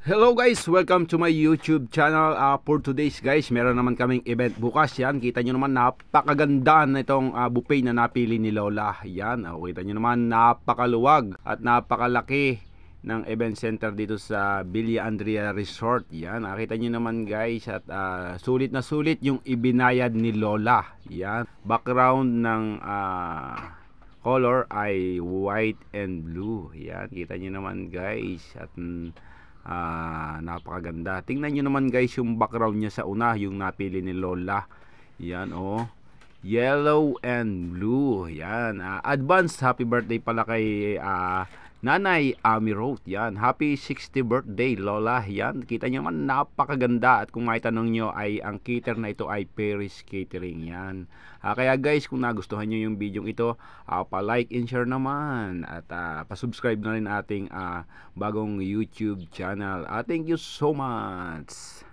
Hello guys, welcome to my YouTube channel. For today's guys, meron naman kaming event bukas. Yan, kita nyo naman napakaganda na itong buffet na napili ni Lola. Yan, kita nyo naman napakaluwag at napakalaki ng event center dito sa Villa Andrea Resort. Yan, nakita nyo naman guys at sulit na sulit yung ibinayad ni Lola. Yan, background ng color ay white and blue. Yan, kita nyo naman guys at napakaganda. Tingnan nyo naman guys yung background niya sa una, yung napili ni Lola. Yan yellow and blue. Yan, advance happy birthday pala kay Nanay Ami Roth. Yan, happy 60th birthday Lola. Yan, kita nyo naman napakaganda. At kung maitanong nyo ay ang cater na ito ay Paris Catering. Yan, kaya guys, kung nagustuhan nyo yung video ito, pa-like and share naman. At pa-subscribe na rin ating bagong YouTube channel. Thank you so much.